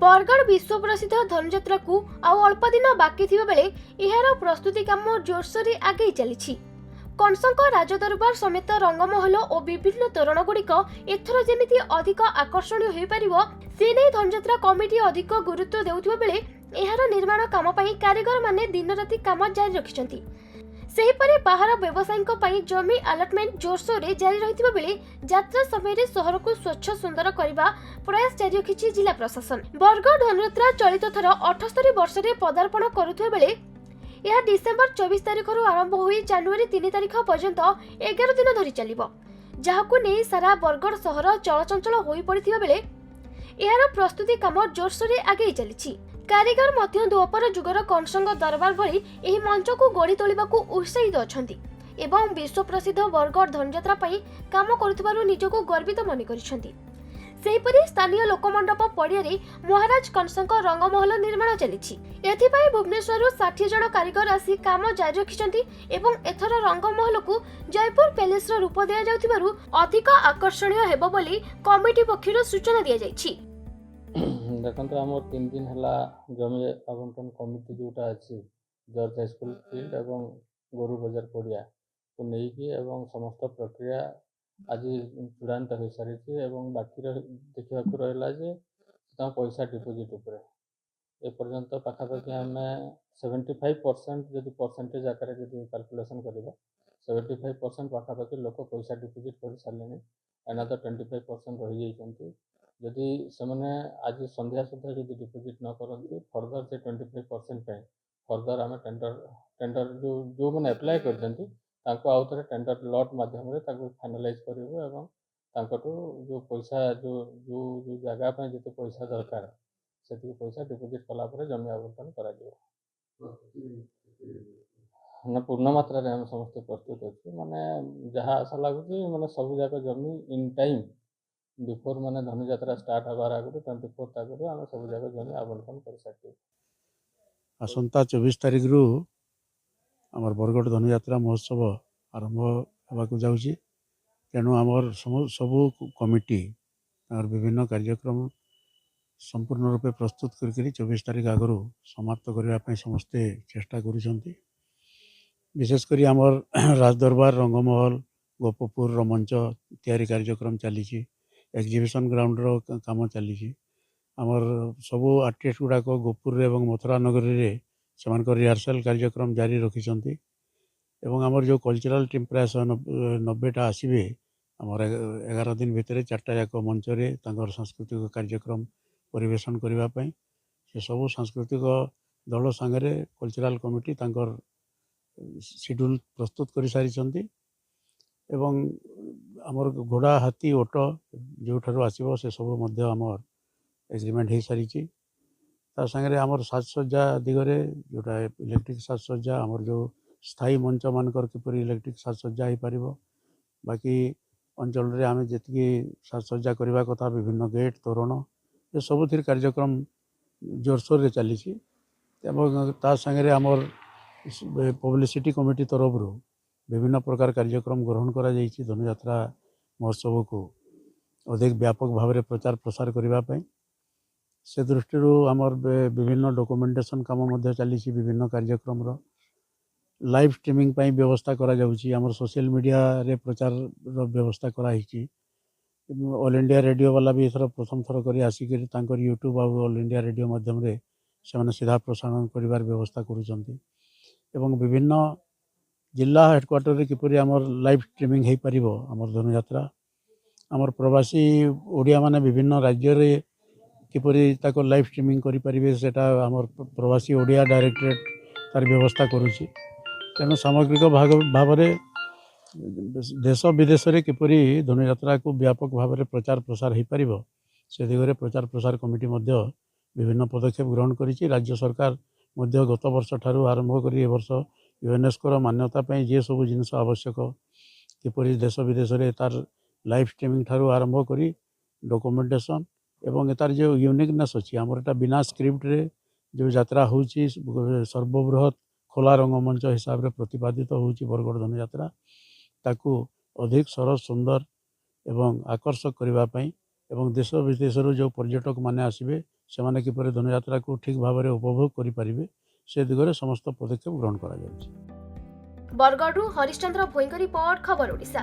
बरगढ़ विश्व प्रसिद्ध धनुଯାत्रा को आउ अल्प दिन बाकी थिबा बेले एहार प्रस्तुति काम जोरसोर आगे चली। कंसक राजदरबार समेत रंगमहल और विभिन्न तोरण गुड़िक एथर जेमिति अधिक आकर्षणीय हो पारिबो से नै धनुଯାत्रा कमिटी अधिक गुरुत्व देउथिबा बेले एहार निर्माण काम पई कारीगर माने दिन राति काम जारी रखिसंती। सेहीपरि बाहर व्यवसायींको पई जमी अलटमेंट जोरसोर जारी रहिथिबा बेले यात्रा समय शहर को स्वच्छ सुंदर करने प्रयास जारी रखिछि जिला प्रशासन। बरगढ़ धनुଯାत्रा चलित थर 78 वर्ष में पदार्पण करुथिबा बेले यह डिसेम्बर 24 तारिख आरंभ होई जनवरी 3 तारिख पर्यंत 11 दिन धरी चलिबो, जहाकु नै सारा बरगढ़ शहर चलचंचल होई पड़िथिबा बेले एहार प्रस्तुति काम जोरसोर आगे चली। कारीगर मध्य द्वापर जुगर कंसंग दरबार भली एही मंच को गढ़ी तोलिबा को उत्साहित अछंती एवं विश्व प्रसिद्ध बरगढ़ धनुଯାत्रा पई काम करुथिबारु निजको गर्वित मने करिसंती। सेहीपरि स्थानीय लोकमंडप पड़िया महाराज कंसंग रंगमहल निर्माण चलिछि। एथिपाई भुवनेश्वर 60 जन कारीगर आसी काम जारी रखिसंती एवं एथर रंगमहल को जयपुर पैलेस रो रूप दिया जाउथिबारु अधिक आकर्षणीय हेबो बोली कमिटी पक्षरु सूचना दिया जाइछि। देखो आम 3 दिन है जमी आवंटन कमिटी जोटा अच्छी जर्ज हाईस्कल फील्ड और गोरु बजार पड़िया को लेकिन समस्त प्रक्रिया आज चूड़ान्त हो सारी बाकी देखा रहा जे पैसा डिपोजिट उपर एपर्यंत पाखापाखि आम 75% जब परसेंटेज आकार कैलकुलेसन करवा 75% पाखापाखि लोक पैसा डिपोजिट कर सारे एनादर 25% रही जाती। जदि से आज संध्या सुधा जब डिपोजिट न करती फर्दर से 25% फर्दर आम टेंडर जो मैंने एप्लाय करते आउ थे टेंडर लॉट माध्यम फाइनालाइज करूँ जो पैसा जो जो जो जगह जिते पैसा दरकार से पैसा डिपोजिट कलापर जमी आवंटन कर पूर्ण मात्रा आम समस्त प्रस्तुत अच्छे माने जहाँ आशा लगुच मैंने सब जाक जमी इन टाइम बिफोर माने धनुଯାत्रा स्टार्ट हबार आगु 24 आगु आम सब जगह जमी आवंटन कर सारी। आसंता 24 तारिख रु आमर बरगढ़ धनुଯାत्रा महोत्सव आरंभ होगा जाऊँगी। तेणु आमर सबू कमिटी और विभिन्न कार्यक्रम संपूर्ण रूपे प्रस्तुत करके 24 तारिख आगु समाप्त करने समस्ते चेष्टा करुँच। विशेषकर आमर राजदरबार रंगमहल गोपपुर मंच तैयारी कार्यक्रम चली एग्जिबिशन ग्राउंड रो काम चली आमर सबू आर्टिस्ट गुड़ाक गोपुर एवं मथुरा नगरी रे सेमान रिहर्सल कार्यक्रम जारी रखिंट एवं आमर जो कल्चरल टीम प्राय 90टा आसवे आमर 11 दिन भितर 4टा जाक मंच रे सांस्कृतिक कार्यक्रम परिवेशन करने से सबू सांस्कृतिक दल सांगे कल्चरल कमिटी शेड्यूल प्रस्तुत कर सारी एवं आमर घोड़ा हाथी ओट जो आसो से सब आमर एग्रीमेंट हो सारी सागे आमर साजसज्जा दिगरे जोटा इलेक्ट्रिक साजसज्जा आमर जो स्थायी मंच मानकर किपर इलेक्ट्रिक साजसज्जा हो पार बाकी अंचल रे आम जी साजसज्जा करने कथा विभिन्न गेट तोरण ये सबुथ कार्यक्रम जोरसोर चली सागे आमर पब्लिसिटी कमिटी तरफ विभिन्न प्रकार कार्यक्रम ग्रहण करा धनुଯାत्रा महोत्सव को अधिक व्यापक भाव में प्रचार प्रसार करने से दृष्टि आमर विभिन्न डॉक्यूमेंटेशन काम चली विभिन्न कार्यक्रम लाइव स्ट्रीमिंग व्यवस्था करा आमर सोशल मीडिया रे प्रचार व्यवस्था कराई ऑल इंडिया रेडियो वाला भी एथर प्रथम थर कर आसिक यूट्यूब और ऑल इंडिया रेडियो माध्यम से सीधा प्रसारण कर व्यवस्था करुँच एवं विभिन्न जिला हेडक्वार्टर रे किपरि आमर लाइव स्ट्रीमिंग हो पार आमर धनुଯାत्रा आमर प्रवासी ओडिया माने विभिन्न राज्य रे किपरि ताको लाइव स्ट्रीमिंग करि परिबे सेटा आमर प्रवासी ओडिया डायरेक्टरेट तार व्यवस्था करुछि। तेणु सामग्रिक भाव में देश विदेश रे किपरि धनुଯାत्रा को व्यापक भाव में प्रचार प्रसार हो पार से दिगरे प्रचार प्रसार कमिटी विभिन्न पदक्षेप ग्रहण करिछि। राज्य सरकार गत वर्ष ठारू आरंभ कर ए वर्ष यूनेस्को मान्यता जी सब जिन आवश्यक किपरि देश विदेश में तार लाइव स्ट्रीमिंग ठारू आरंभ कर डॉक्यूमेंटेशन एवं तार जो यूनिकनेस अच्छी आमर एटा बिना स्क्रिप्ट रे जो यात्रा होची सर्वबृहत खोला रंगमंच हिसाब से प्रतिपादित होची बरगढ़ धनुଯାत्रा ताकू अधिक सरस सुंदर एवं आकर्षक करने एवं देश विदेश जो पर्यटक माने आसबे ସେମାନେ କିପରି ଧନୁଯାତ୍ରାକୁ ଠିକ୍ ଭାବରେ ଉପଭୋଗ କରିପାରିବେ ସେ ଦିଗରେ ସମସ୍ତ ପଦକ୍ଷେପ ଗ୍ରହଣ କରାଯାଉଛି। ବରଗଡ଼ରୁ ହରିଶ୍ଚନ୍ଦ୍ର ଭୋଇଙ୍କ ରିପୋର୍ଟ, ଖବର ଓଡ଼ିଶା।